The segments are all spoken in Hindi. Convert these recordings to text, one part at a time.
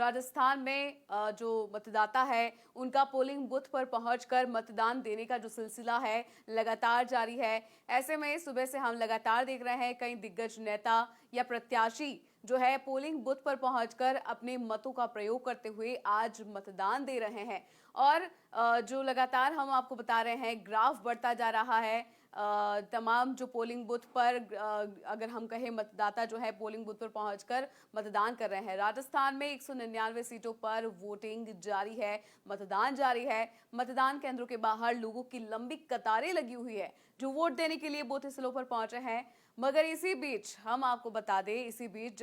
राजस्थान में जो मतदाता है उनका पोलिंग बूथ पर पहुंचकर मतदान देने का जो सिलसिला है लगातार जारी है। ऐसे में सुबह से हम लगातार देख रहे हैं कई दिग्गज नेता या प्रत्याशी जो है पोलिंग बूथ पर पहुंचकर अपने मतों का प्रयोग करते हुए आज मतदान दे रहे हैं। और जो लगातार हम आपको बता रहे हैं ग्राफ बढ़ता जा रहा है। तमाम जो पोलिंग बूथ पर अगर हम कहें मतदाता जो है पोलिंग बूथ पर पहुंचकर मतदान कर रहे हैं। राजस्थान में 199 सीटों पर वोटिंग जारी है, मतदान जारी है। मतदान केंद्रों के बाहर लोगों की लंबी कतारें लगी हुई है जो वोट देने के लिए बूथ स्थलों पर पहुंचे हैं। मगर इसी बीच हम आपको बता दें, इसी बीच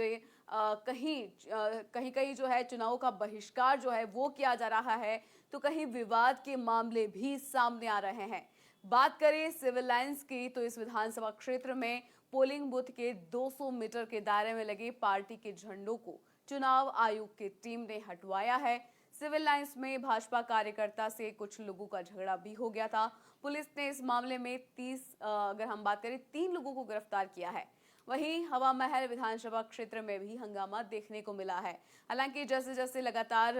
कहीं कहीं जो है चुनाव का बहिष्कार जो है वो किया जा रहा है, तो कहीं विवाद के मामले भी सामने आ रहे हैं। बात करें सिविल लाइंस की तो इस विधानसभा क्षेत्र में पोलिंग बूथ के 200 मीटर के दायरे में लगे पार्टी के झंडों को चुनाव आयोग की टीम ने हटवाया है। सिविल लाइंस में भाजपा कार्यकर्ता से कुछ लोगों का झगड़ा भी हो गया था। पुलिस ने इस मामले में 30 अगर हम बात करें 3 लोगों को गिरफ्तार किया है। वहीं हवा महल विधानसभा क्षेत्र में भी हंगामा देखने को मिला है। हालांकि जैसे जैसे लगातार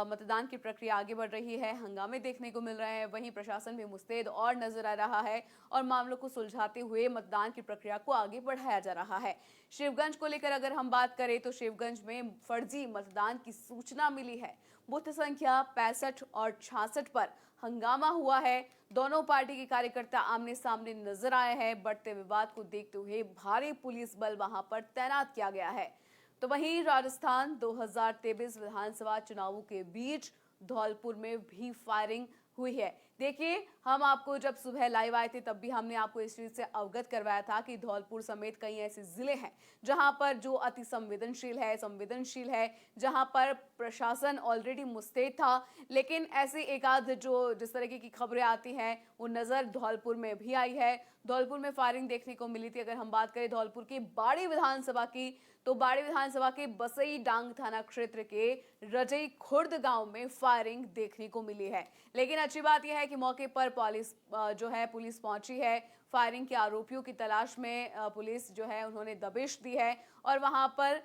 मतदान की प्रक्रिया आगे बढ़ रही है, हंगामे देखने को मिल रहे हैं। वहीं प्रशासन भी मुस्तैद और नजर आ रहा है और मामलों को सुलझाते हुए मतदान की प्रक्रिया को आगे बढ़ाया जा रहा है। शिवगंज को लेकर अगर हम बात करें तो शिवगंज में फर्जी मतदान की सूचना मिली है। बूथ संख्या 65 और 66 पर हंगामा हुआ है। दोनों पार्टी के कार्यकर्ता आमने सामने नजर आए हैं। बढ़ते विवाद को देखते हुए भारी पुलिस बल वहां पर तैनात किया गया है। तो वहीं राजस्थान 2023 विधानसभा चुनावों के बीच धौलपुर में भी फायरिंग हुई है। देखिए, हम आपको जब सुबह लाइव आए थे तब भी हमने आपको इस चीज से अवगत करवाया था कि धौलपुर समेत कई ऐसे जिले हैं जहां पर जो अति संवेदनशील है, जहां पर प्रशासन ऑलरेडी मुस्तैद था। लेकिन ऐसे एकाध जो जिस तरीके की खबरें आती हैं वो नजर धौलपुर में भी आई है। धौलपुर में फायरिंग देखने को मिली थी। अगर हम बात करें धौलपुर की बाड़ी विधानसभा की तो बाड़ी विधानसभा के बसई डांग थाना क्षेत्र के रजई खुर्द गांव में फायरिंग देखने को मिली है। लेकिन अच्छी बात यह है कि मौके पर पुलिस पहुंची है। फायरिंग के आरोपियों की तलाश में पुलिस जो है उन्होंने दबिश दी है और वहां पर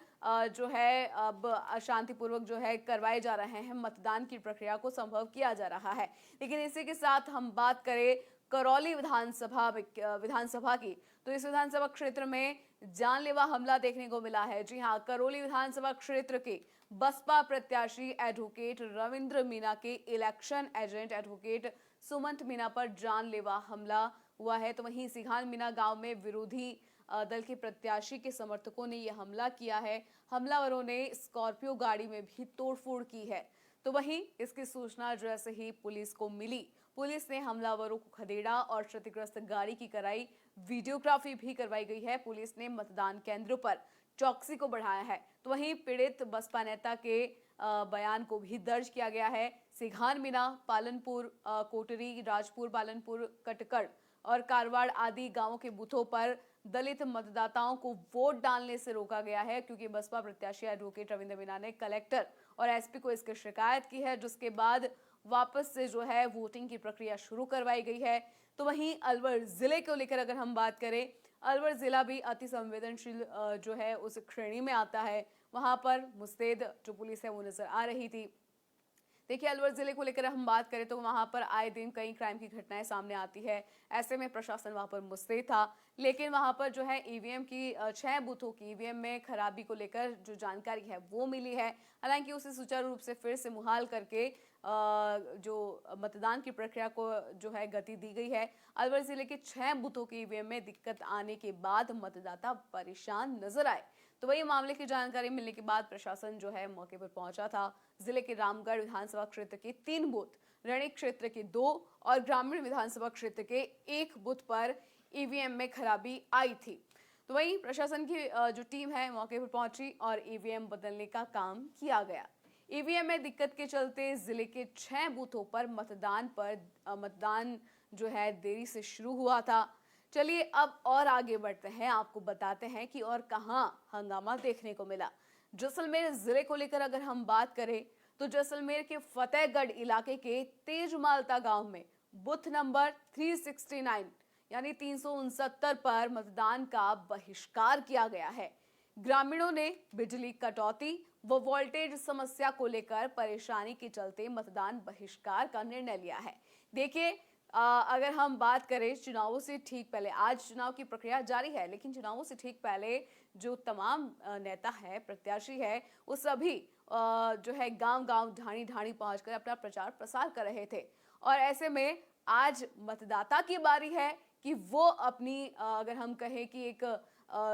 जो है अब शांतिपूर्वक जो है करवाए जा रहे हैं, मतदान की प्रक्रिया को संभव किया जा रहा है। लेकिन इसी के साथ हम बात करें करौली विधानसभा की तो इस विधानसभा क्षेत्र में जानलेवा हमला देखने को मिला है। जी हां, करौली विधानसभा क्षेत्र के बसपा प्रत्याशी एडवोकेट रविंद्र मीना के election agent advocate Sumant Meena पर जानलेवा हमला हुआ है। तो वहीं सिघान मीना गांव में विरोधी दल के प्रत्याशी के समर्थकों ने यह हमला किया है। हमलावरों ने स्कॉर्पियो गाड़ी में भी तोड़फोड़ की है। तो वहीं इसकी सूचना जैसे ही पुलिस को मिली, पुलिस ने हमलावरों को खदेड़ा और क्षतिग्रस्त गाड़ी की कराई वीडियोग्राफी भी करवाई गई है। पुलिस ने मतदान केंद्रों पर चौकसी को बढ़ाया है। तो वहीं पीड़ित बसपा नेता के बयान को भी दर्ज किया गया है। सिघान मीना, पालनपुर, कोटरी, राजपुर, पालनपुर, कटकड़ और कारवाड़ आदि गांवों के बूथों पर दलित मतदाताओं को वोट डालने से रोका गया है, क्योंकि बसपा प्रत्याशी एडवोकेट रविंद्र मीना ने कलेक्टर और एसपी को इसकी शिकायत की है, जिसके बाद वापस से जो है वोटिंग की प्रक्रिया शुरू करवाई गई है। तो वहीं अलवर जिले को लेकर अगर हम बात करें, अलवर जिला भी अति संवेदनशील जो है उस श्रेणी में आता है। वहां पर मुस्तैद जो पुलिस है वो नजर आ रही थी। देखिए, अलवर जिले को लेकर हम बात करें तो वहां पर आए दिन कई क्राइम की घटनाएं सामने आती है। ऐसे में प्रशासन वहां पर मुस्तैद था। लेकिन वहां पर जो है ईवीएम की 6 बूथों की ईवीएम में खराबी को लेकर जो जानकारी है वो मिली है। हालांकि उसे सुचारू रूप से फिर से मुहाल करके जो मतदान की प्रक्रिया को जो है गति दी गई है। अलवर जिले के 6 बूथों की ईवीएम में दिक्कत आने के बाद मतदाता परेशान नजर आए। तो वही मामले की जानकारी मिलने के बाद प्रशासन जो है मौके पर पहुंचा था। जिले के रामगढ़ विधानसभा क्षेत्र के 3 बूथ, रणिक क्षेत्र के 2 और ग्रामीण विधानसभा क्षेत्र के 1 बूथ पर ईवीएम में खराबी आई थी। तो वही प्रशासन की जो टीम है मौके पर पहुंची और ईवीएम बदलने का काम किया गया। ईवीएम में दिक्कत के चलते जिले के 6 बूथों पर मतदान जो है देरी से शुरू हुआ था। चलिए अब और आगे बढ़ते हैं, आपको बताते हैं कि और कहां हंगामा देखने को मिला। जैसलमेर जिले को लेकर अगर हम बात करें तो जैसलमेर के फतेहगढ़ इलाके के तेजमालता गांव में बूथ नंबर 369 यानी 369 पर मतदान का बहिष्कार किया गया है। ग्रामीणों ने बिजली कटौती, वो वोल्टेज समस्या को लेकर परेशानी के चलते मतदान बहिष्कार का निर्णय लिया है। देखिए, अगर हम बात करें चुनावों से ठीक पहले, आज चुनाव की प्रक्रिया जारी है, लेकिन चुनावों से ठीक पहले जो तमाम नेता है, प्रत्याशी है, वो सभी जो है गांव-गांव, ढाणी-ढाणी पहुंचकर अपना प्रचार प्रसार कर रहे थे। और ऐसे में आज मतदाता की बारी है कि वो अपनी अगर हम कहें कि एक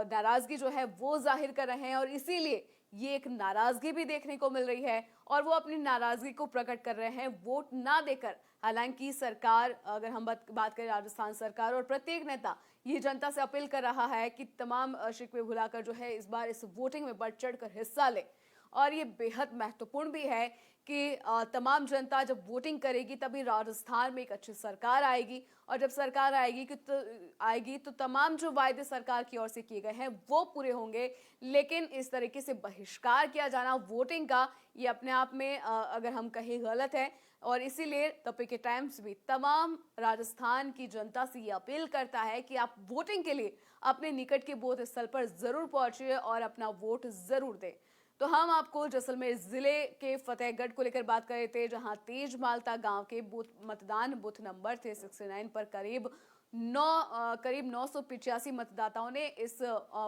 नाराजगी जो है वो जाहिर कर रहे हैं, और इसीलिए ये एक नाराजगी भी देखने को मिल रही है और वो अपनी नाराजगी को प्रकट कर रहे हैं वोट ना देकर। हालांकि सरकार, अगर हम बात करें राजस्थान सरकार और प्रत्येक नेता, ये जनता से अपील कर रहा है कि तमाम शिकवे भुलाकर जो है इस बार इस वोटिंग में बढ़ चढ़कर हिस्सा ले। और ये बेहद महत्वपूर्ण भी है कि तमाम जनता जब वोटिंग करेगी तभी राजस्थान में एक अच्छी सरकार आएगी, और जब सरकार आएगी तो तमाम जो वायदे सरकार की ओर से किए गए हैं वो पूरे होंगे। लेकिन इस तरीके से बहिष्कार किया जाना वोटिंग का, ये अपने आप में अगर हम कहें गलत है। और इसीलिए द पीके टाइम्स भी तमाम राजस्थान की जनता से ये अपील करता है कि आप वोटिंग के लिए अपने निकट के बूथ स्थल पर जरूर पहुंचिए और अपना वोट जरूर दें। तो हम आपको जैसलमेर जिले के फतेहगढ़ को लेकर बात कर रहे थे, जहां तेज मालता गांव के मतदान बूथ नंबर थे 69 पर करीब 985 मतदाताओं ने इस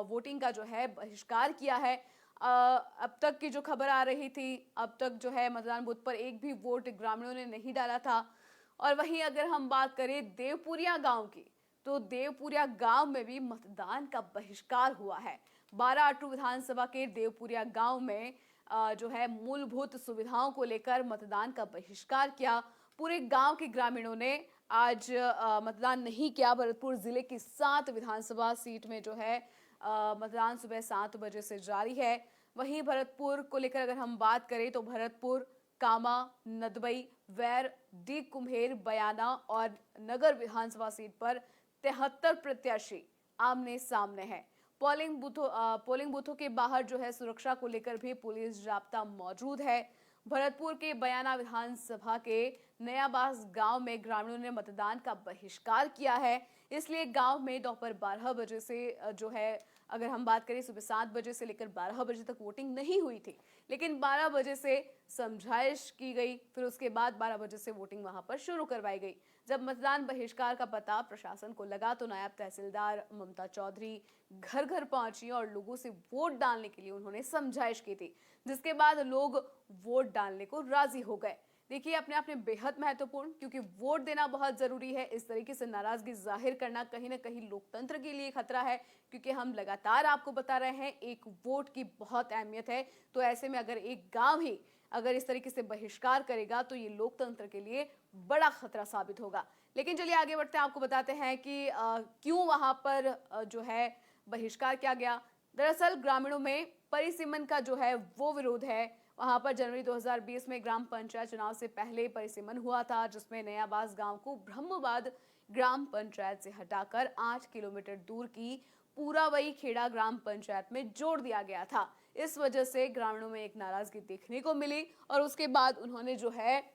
वोटिंग का जो है बहिष्कार किया है। अब तक की जो खबर आ रही थी, अब तक जो है मतदान बूथ पर एक भी वोट ग्रामीणों ने नहीं डाला था। और वहीं अगर हम बात करें देवपुरिया गांव की, तो देवपुरिया गांव में भी मतदान का बहिष्कार हुआ है। 12 विधानसभा के देवपुरिया गांव में जो है मूलभूत सुविधाओं को लेकर मतदान का बहिष्कार किया। पूरे गांव के ग्रामीणों ने आज मतदान नहीं किया। भरतपुर जिले की 7 विधानसभा सीट में जो है मतदान सुबह 7 बजे से जारी है। वहीं भरतपुर को लेकर अगर हम बात करें तो भरतपुर, कामा, नदबई, वैर, डी कुम्हेर, बयाना और नगर विधानसभा सीट पर 73 प्रत्याशी आमने सामने हैं। पोलिंग बूथों के बाहर जो है सुरक्षा को लेकर भी पुलिस जाब्ता मौजूद है। भरतपुर के बयाना विधानसभा के नयाबास गांव में ग्रामीणों ने मतदान का बहिष्कार किया है। इसलिए गांव में दोपहर 12 बजे से जो है, अगर हम बात करें सुबह 7 बजे से लेकर 12 बजे तक वोटिंग नहीं हुई थी, लेकिन 12 बजे से समझाइश की गई, फिर उसके बाद 12 बजे से वोटिंग वहां पर शुरू करवाई गई। जब मतदान बहिष्कार का पता प्रशासन को लगा तो नायब तहसीलदार ममता चौधरी घर घर पहुंची और लोगों से वोट डालने के लिए उन्होंने समझाइश की थी, जिसके बाद लोग वोट डालने को राजी हो गए। देखिए, अपने आप में बेहद महत्वपूर्ण, क्योंकि वोट देना बहुत जरूरी है। इस तरीके से नाराजगी जाहिर करना कहीं ना कहीं लोकतंत्र के लिए खतरा है, क्योंकि हम लगातार आपको बता रहे हैं एक वोट की बहुत अहमियत है। तो ऐसे में अगर एक गांव ही अगर इस तरीके से बहिष्कार करेगा तो ये लोकतंत्र के लिए बड़ा खतरा साबित होगा। लेकिन चलिए आगे बढ़ते हैं, आपको बताते हैं कि क्यों वहां पर जो है बहिष्कार किया गया। दरअसल ग्रामीणों में परिसीमन का जो है वो विरोध है। वहां पर जनवरी 2020 में ग्राम पंचायत चुनाव से पहले परिसीमन हुआ था, जिसमें नयाबास गांव को ब्रह्मवाद ग्राम पंचायत से हटाकर 8 किलोमीटर दूर की पूरावई खेड़ा ग्राम पंचायत में जोड़ दिया गया था। इस वजह से ग्रामीणों में एक नाराजगी देखने को मिली और उसके बाद उन्होंने जो है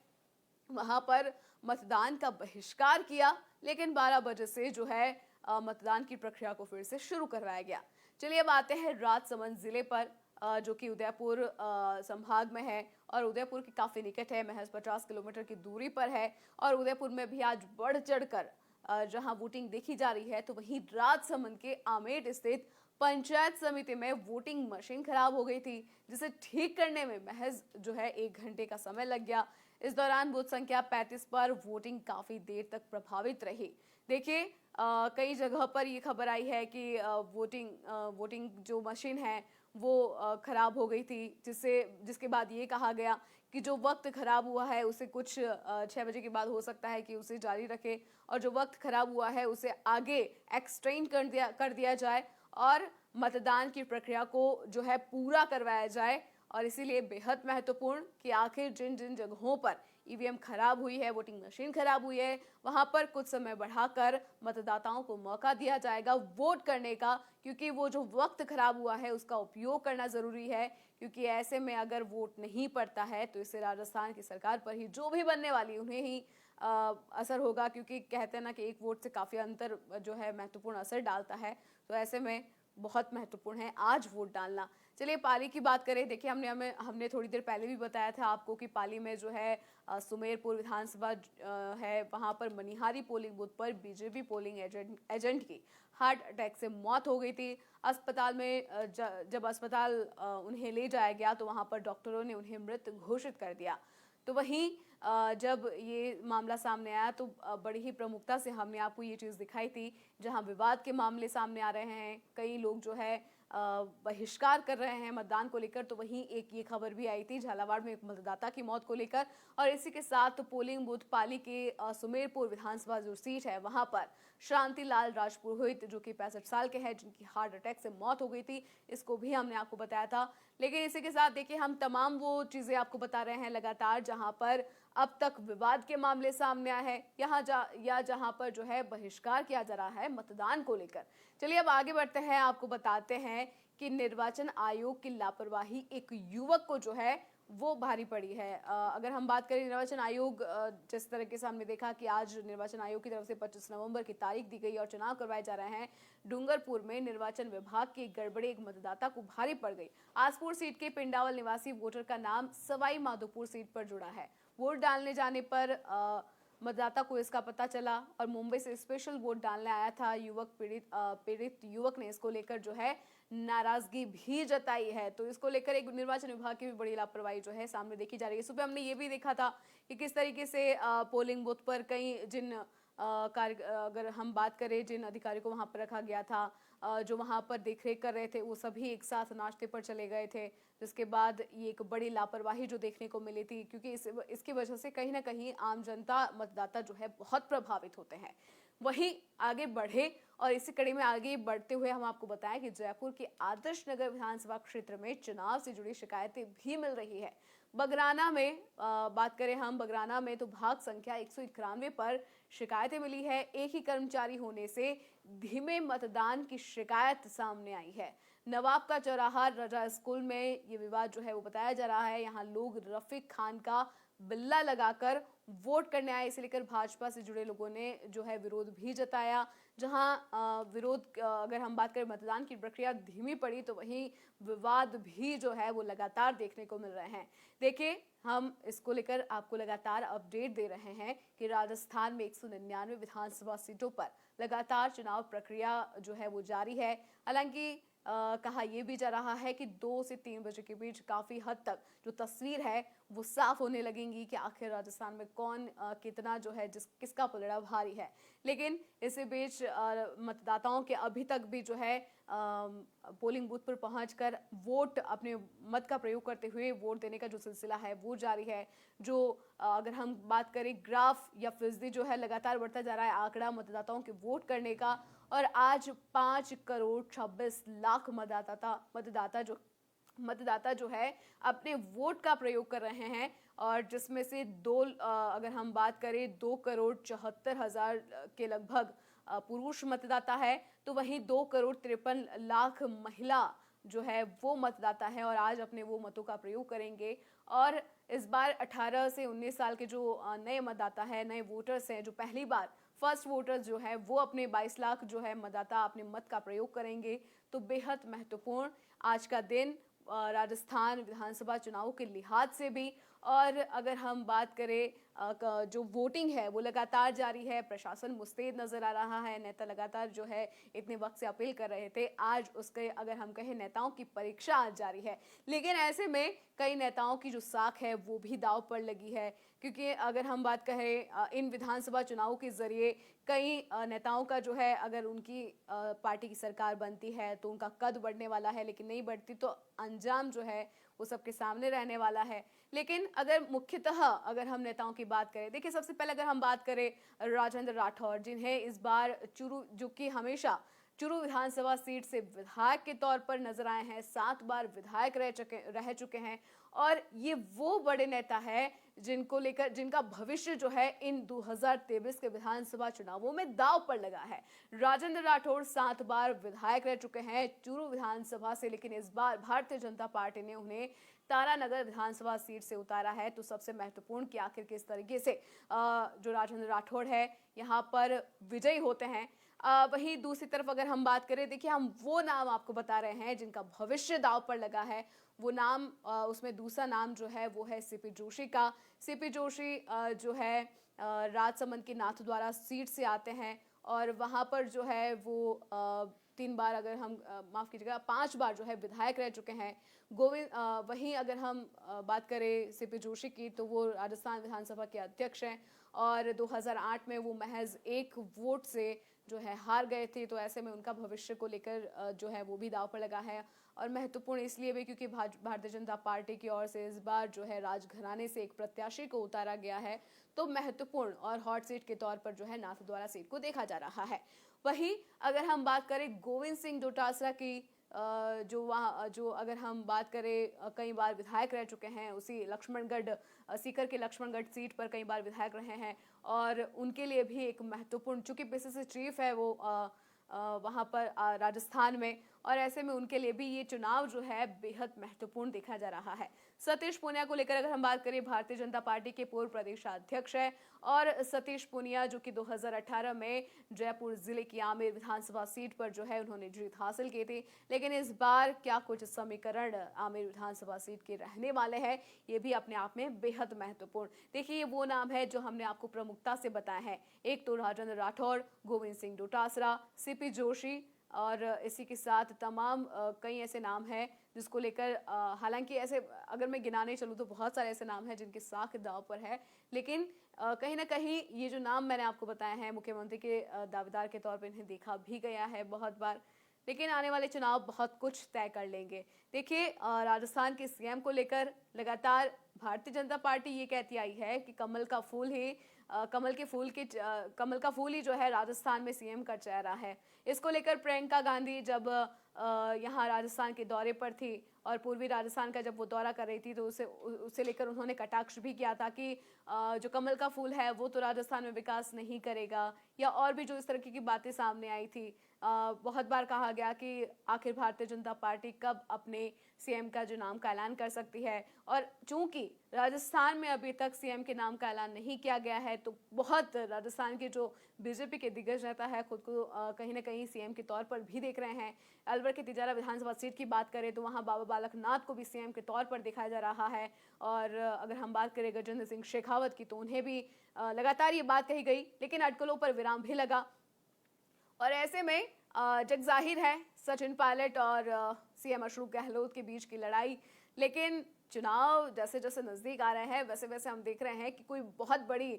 वहां पर मतदान का बहिष्कार किया। लेकिन 12 बजे से जो है मतदान की प्रक्रिया को फिर से शुरू करवाया गया। चलिए अब आते हैं राजसमंद जिले पर, जो कि उदयपुर संभाग में है और उदयपुर के काफी निकट है, महज 50 किलोमीटर की दूरी पर है। और उदयपुर में भी आज बढ़ चढ़कर जहां वोटिंग देखी जा रही है, तो वहीं राजसमंद के आमेट स्थित पंचायत समिति में वोटिंग मशीन खराब हो गई थी, जिसे ठीक करने में महज जो है 1 घंटे का समय लग गया। इस दौरान बूथ संख्या 35 पर वोटिंग काफी देर तक प्रभावित रही। देखिए, कई जगह पर ये खबर आई है कि वोटिंग जो मशीन है वो खराब हो गई थी, जिसके बाद ये कहा गया कि जो वक्त खराब हुआ है उसे कुछ 6 बजे के बाद हो सकता है कि उसे जारी रखे, और जो वक्त खराब हुआ है उसे आगे एक्सटेंड कर दिया जाए और मतदान की प्रक्रिया को जो है पूरा करवाया जाए। और इसीलिए बेहद महत्वपूर्ण कि आखिर जिन जिन जगहों पर ईवीएम खराब हुई है, वोटिंग मशीन खराब हुई है, वहां पर कुछ समय बढ़ाकर मतदाताओं को मौका दिया जाएगा वोट करने का, क्योंकि वो जो वक्त खराब हुआ है उसका उपयोग करना जरूरी है। क्योंकि ऐसे में अगर वोट नहीं पड़ता है तो इससे राजस्थान की सरकार पर ही, जो भी बनने वाली, उन्हें ही असर होगा, क्योंकि कहते हैं ना कि एक वोट से काफी अंतर जो है महत्वपूर्ण असर डालता है। तो ऐसे में बहुत महत्वपूर्ण है आज वोट डालना। चलिए पाली की बात करें। देखिए हमने थोड़ी देर पहले भी बताया था आपको कि पाली में जो है सुमेरपुर विधानसभा है, वहां पर मनिहारी पोलिंग बूथ पर बीजेपी पोलिंग एजेंट की हार्ट अटैक से मौत हो गई थी। अस्पताल में जब अस्पताल उन्हें ले जाया गया तो वहां पर डॉक्टरों ने उन्हें मृत घोषित कर दिया। तो वहीं जब ये मामला सामने आया तो बड़ी ही प्रमुखता से हमने आपको ये चीज़ दिखाई थी, जहां विवाद के मामले सामने आ रहे हैं, कई लोग जो है बहिष्कार कर रहे हैं मतदान को लेकर। तो वहीं एक ये खबर भी आई थी झालावाड़ में एक मतदाता की मौत को लेकर। और इसी के साथ पोलिंग बूथ पाली के सुमेरपुर विधानसभा जो सीट है वहां पर शांति लाल राजपुरोहित जो कि 65 साल के हैं, जिनकी हार्ट अटैक से मौत हो गई थी, इसको भी हमने आपको बताया था। लेकिन इसी के साथ देखिए हम तमाम वो चीजें आपको बता रहे हैं लगातार जहां पर अब तक विवाद के मामले सामने आए हैं, जहां पर जो है बहिष्कार किया जा रहा है मतदान को लेकर। चलिए अब आगे बढ़ते हैं, आपको बताते हैं कि निर्वाचन आयोग की लापरवाही एक युवक को जो है वो भारी पड़ी है। अगर हम बात करें निर्वाचन आयोग, जिस तरीके से हमने देखा कि आज निर्वाचन आयोग की तरफ से 25 नवंबर की तारीख दी गई और चुनाव करवाए जा रहे हैं, डूंगरपुर में निर्वाचन विभाग की गड़बड़ी एक मतदाता को भारी पड़ गई। आसपुर सीट के पिंडावल निवासी वोटर का नाम सवाई माधोपुर सीट पर जुड़ा है। वोट डालने जाने पर मतदाता को इसका पता चला और मुंबई से स्पेशल वोट डालने आया था युवक। पीड़ित युवक ने इसको लेकर जो है नाराजगी भी जताई है। तो इसको लेकर एक निर्वाचन विभाग की भी बड़ी लापरवाही जो है सामने देखी जा रही है। सुबह हमने ये भी देखा था कि किस तरीके से पोलिंग बूथ पर कई अगर हम बात करें जिन अधिकारियों को वहां पर रखा गया था, जो वहां पर देखरेख कर रहे थे, वो सभी एक साथ नाश्ते पर चले गए थे, जिसके बाद ये एक बड़ी लापरवाही जो देखने को मिली थी। क्योंकि इसकी वजह से कहीं ना कहीं आम जनता मतदाता जो है बहुत प्रभावित होते हैं। वहीं आगे बढ़े और इसी कड़ी में आगे बढ़ते हुए हम आपको बताएं कि जयपुर के आदर्श नगर विधानसभा क्षेत्र में चुनाव से जुड़ी शिकायतें भी मिल रही है। बगराना में बात करें हम, बगराना में तो भाग संख्या 191 पर शिकायतें मिली है। एक ही कर्मचारी होने से धीमे मतदान की शिकायत सामने आई है। नवाब का चौराहा रजा स्कूल में ये विवाद जो है वो बताया जा रहा है। यहाँ लोग रफीक खान का बिल्ला लगाकर वोट करने आए, इसे लेकर भाजपा से जुड़े लोगों ने जो है विरोध भी जताया। जहां विरोध अगर हम बात करें मतदान की प्रक्रिया धीमी पड़ी, तो वहीं विवाद भी जो है वो लगातार देखने को मिल रहे हैं। देखिए हम इसको लेकर आपको लगातार अपडेट दे रहे हैं कि राजस्थान में 199 विधानसभा सीटों पर लगातार चुनाव प्रक्रिया जो है वो जारी है। हालांकि कहा यह भी जा रहा है कि 2 से 3 बजे के बीच काफी हद तक जो तस्वीर है वो साफ होने लगेंगी कि आखिर राजस्थान में कौन कितना जो है किसका पलड़ा भारी है। लेकिन इसी बीच मतदाताओं के अभी तक भी जो है पोलिंग बूथ पर पहुंचकर वोट अपने मत का प्रयोग करते हुए वोट देने का जो सिलसिला है वो जारी है। जो अगर हम बात करें ग्राफ या फीसदी जो है लगातार बढ़ता जा रहा है आंकड़ा मतदाताओं के वोट करने का। और आज 5 करोड़ 26 लाख मतदाता जो है अपने वोट का प्रयोग कर रहे हैं। और जिसमें से अगर हम बात करें 2 करोड़ 74 हजार के लगभग पुरुष मतदाता है, तो वहीं 2 करोड़ 53 लाख महिला जो है वो मतदाता है और आज अपने वो मतों का प्रयोग करेंगे। और इस बार 18 से 19 साल के जो नए मतदाता है, नए वोटर्स हैं, जो पहली बार फर्स्ट वोटर्स जो है वो अपने 22 लाख जो है मतदाता अपने मत का प्रयोग करेंगे। तो बेहद महत्वपूर्ण आज का दिन राजस्थान विधानसभा चुनाव के लिहाज से भी। और अगर हम बात करें जो वोटिंग है वो लगातार जारी है, प्रशासन मुस्तैद नजर आ रहा है। नेता लगातार जो है इतने वक्त से अपील कर रहे थे, आज उसके अगर हम कहें नेताओं की परीक्षा आज जारी है। लेकिन ऐसे में कई नेताओं की जो साख है वो भी दांव पर लगी है। क्योंकि अगर हम बात करें इन विधानसभा चुनाव के जरिए कई नेताओं का जो है अगर उनकी पार्टी की सरकार बनती है तो उनका कद बढ़ने वाला है, लेकिन नहीं बढ़ती तो अंजाम जो है वो सबके सामने रहने वाला है। लेकिन अगर मुख्यतः अगर हम नेताओं की बात करें, देखिए सबसे पहले अगर हम बात करें राजेंद्र राठौर, जिन्हें इस बार चूरू, जो कि हमेशा चूरू विधानसभा सीट से विधायक के तौर पर नजर आए हैं, 7 बार विधायक रह चुके हैं। और ये वो बड़े नेता है जिनका भविष्य जो है इन 2023 के विधानसभा चुनावों में दांव पर लगा है। राजेंद्र राठौर 7 बार विधायक रह चुके हैं चूरू विधानसभा से, लेकिन इस बार भारतीय जनता पार्टी ने उन्हें तारानगर विधानसभा सीट से उतारा है। तो सबसे महत्वपूर्ण कि आखिर किस तरीके से जो राजेंद्र राठौड़ है यहाँ पर विजयी होते हैं। वहीं दूसरी तरफ अगर हम बात करें, देखिए हम वो नाम आपको बता रहे हैं जिनका भविष्य दांव पर लगा है। वो नाम उसमें दूसरा नाम जो है वो है सीपी जोशी का। सीपी जोशी जो है राजसमंद के नाथद्वारा सीट से आते हैं और वहां पर जो है वो 3 बार, अगर हम माफ कीजिएगा 5 बार जो है विधायक रह चुके हैं। वहीं अगर हम बात करें सीपी जोशी की, तो वो राजस्थान विधानसभा के अध्यक्ष हैं और 2008 में वो महज 1 वोट से जो है हार गए थे। तो ऐसे में उनका भविष्य को लेकर जो है वो भी दांव पर लगा है। और महत्वपूर्ण इसलिए भी क्योंकि भारतीय जनता पार्टी की ओर से इस बार जो है राजघराने से एक प्रत्याशी को उतारा गया है। तो महत्वपूर्ण और हॉट सीट के तौर पर जो है नाथद्वारा सीट को देखा जा रहा है। वहीं अगर हम बात करें गोविंद सिंह डोटासरा की, जो अगर हम बात करें कई बार विधायक रह चुके हैं, उसी लक्ष्मणगढ़ सीकर के लक्ष्मणगढ़ सीट पर कई बार विधायक रहे हैं और उनके लिए भी एक महत्वपूर्ण, चूंकि पीसीसी चीफ है वो वहाँ पर राजस्थान में, और ऐसे में उनके लिए भी ये चुनाव जो है बेहद महत्वपूर्ण देखा जा रहा है। सतीश पूनिया को लेकर अगर हम बात करें, भारतीय जनता पार्टी के पूर्व प्रदेशाध्यक्ष है और सतीश पूनिया जो कि 2018 में जयपुर जिले की आमेर विधानसभा सीट पर जो है उन्होंने जीत हासिल की थी। लेकिन इस बार क्या कुछ समीकरण आमेर विधानसभा सीट के रहने वाले हैं, ये भी अपने आप में बेहद महत्वपूर्ण। देखिए ये वो नाम है जो हमने आपको प्रमुखता से बताया है। एक तो राजेंद्र राठौड़, गोविंद सिंह डोटासरा, सीपी जोशी और इसी के साथ तमाम कई ऐसे नाम हैं जिसको लेकर हालांकि ऐसे अगर मैं गिनाने चलूँ तो बहुत सारे ऐसे नाम हैं जिनकी साख दांव पर है। लेकिन कहीं ना कहीं ये जो नाम मैंने आपको बताया है, मुख्यमंत्री के दावेदार के तौर पर इन्हें देखा भी गया है बहुत बार। लेकिन आने वाले चुनाव बहुत कुछ तय कर लेंगे। देखिए राजस्थान के सीएम को लेकर लगातार भारतीय जनता पार्टी ये कहती आई है कि कमल का फूल ही जो है राजस्थान में सीएम का चेहरा है। इसको लेकर प्रियंका गांधी जब यहाँ राजस्थान के दौरे पर थी और पूर्वी राजस्थान का जब वो दौरा कर रही थी, तो उसे लेकर उन्होंने कटाक्ष भी किया था कि जो कमल का फूल है वो तो राजस्थान में विकास नहीं करेगा, या और भी जो इस तरह की बातें सामने आई थी। बहुत बार कहा गया कि आखिर भारतीय जनता पार्टी कब अपने सीएम का जो नाम का ऐलान कर सकती है, और चूंकि राजस्थान में अभी तक सीएम के नाम का ऐलान नहीं किया गया है, तो बहुत राजस्थान के जो बीजेपी के दिग्गज नेता है खुद को कहीं ना कहीं सीएम के तौर पर भी देख रहे हैं। अलवर के तिजारा विधानसभा सीट की बात करें तो वहां बाबा बालक नाथ को भी सीएम के तौर पर दिखाया जा रहा है। और अगर हम बात करें गजेंद्र सिंह शेखावत की, तो उन्हें भी लगातार ये बात कही गई, लेकिन अटकलों पर विराम भी लगा। और ऐसे में जग जाहिर है सचिन पायलट और सीएम अशोक गहलोत के बीच की लड़ाई। लेकिन चुनाव जैसे जैसे नजदीक आ रहे हैं वैसे वैसे हम देख रहे हैं कि कोई बहुत बड़ी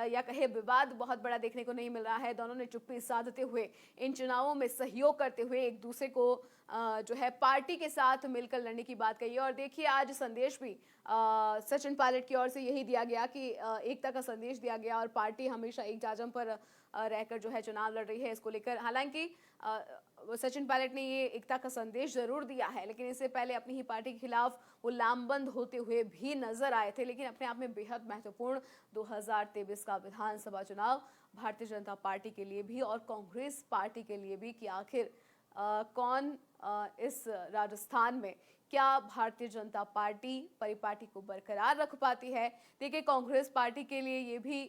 या कहे विवाद बहुत बड़ा देखने को नहीं मिल रहा है। दोनों ने चुप्पी साधते हुए इन चुनावों में सहयोग करते हुए एक दूसरे को जो है पार्टी के साथ मिलकर लड़ने की बात कही है। और देखिए आज संदेश भी सचिन पायलट की ओर से यही दिया गया कि एकता का संदेश दिया गया और पार्टी हमेशा एक जाजम पर रहकर जो है चुनाव लड़ रही है। इसको लेकर हालांकि सचिन पायलट ने ये एकता का संदेश जरूर दिया है, लेकिन इससे पहले अपनी ही पार्टी के खिलाफ वो लामबंद होते हुए भी नजर आए थे। लेकिन अपने आप में बेहद महत्वपूर्ण 2023 का विधानसभा चुनाव भारतीय जनता पार्टी के लिए भी और कांग्रेस पार्टी के लिए भी कि आखिर कौन इस राजस्थान में क्या भारतीय जनता पार्टी परिपाटी को बरकरार रख पाती है। देखिए कांग्रेस पार्टी के लिए ये भी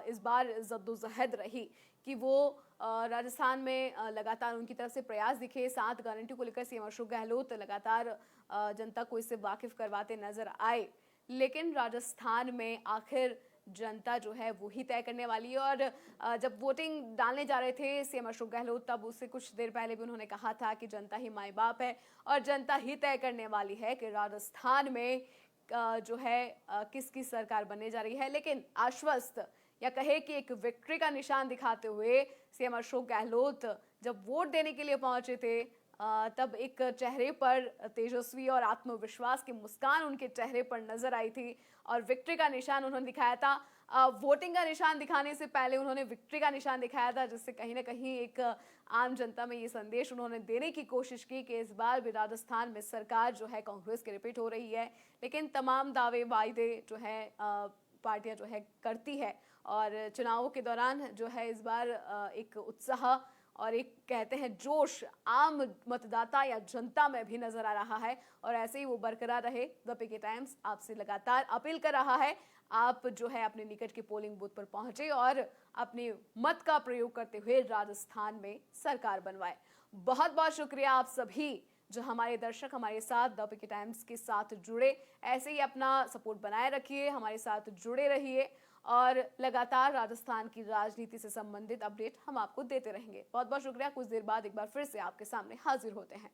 इस बार जद्दोजहद रही कि वो राजस्थान में लगातार उनकी तरफ से प्रयास दिखे। 7 गारंटी को लेकर सीएम अशोक गहलोत लगातार जनता को इससे वाकिफ करवाते नजर आए। लेकिन राजस्थान में आखिर जनता जो है वो ही तय करने वाली है। और जब वोटिंग डालने जा रहे थे सीएम अशोक गहलोत, तब उससे कुछ देर पहले भी उन्होंने कहा था कि जनता ही माई बाप है और जनता ही तय करने वाली है कि राजस्थान में जो है किसकी सरकार बनने जा रही है। लेकिन आश्वस्त या कहे कि एक विक्ट्री का निशान दिखाते हुए सीएम अशोक गहलोत जब वोट देने के लिए पहुंचे थे, तब एक चेहरे पर तेजस्वी और आत्मविश्वास की मुस्कान उनके चेहरे पर नजर आई थी और विक्ट्री का निशान उन्होंने दिखाया था। वोटिंग का निशान दिखाने से पहले उन्होंने विक्ट्री का निशान दिखाया था, जिससे कहीं ना कहीं एक आम जनता में ये संदेश उन्होंने देने की कोशिश की कि इस बार भी राजस्थान में सरकार जो है कांग्रेस की रिपीट हो रही है। लेकिन तमाम दावे वायदे जो है पार्टियां जो है करती है और चुनावों के दौरान जो है इस बार एक उत्साह और एक कहते हैं जोश आम मतदाता या जनता में भी नजर आ रहा है और ऐसे ही वो बरकरार रहे। द पीके टाइम्स आपसे लगातार अपील कर रहा है, आप जो है अपने निकट के पोलिंग बूथ पर पहुंचे और अपने मत का प्रयोग करते हुए राजस्थान में सरकार बनवाए। बहुत बहुत शुक्रिया आप सभी जो हमारे दर्शक हमारे साथ द पीके टाइम्स के साथ जुड़े। ऐसे ही अपना सपोर्ट बनाए रखिए, हमारे साथ जुड़े रहिए और लगातार राजस्थान की राजनीति से संबंधित अपडेट हम आपको देते रहेंगे। बहुत बहुत शुक्रिया। कुछ देर बाद एक बार फिर से आपके सामने हाजिर होते हैं।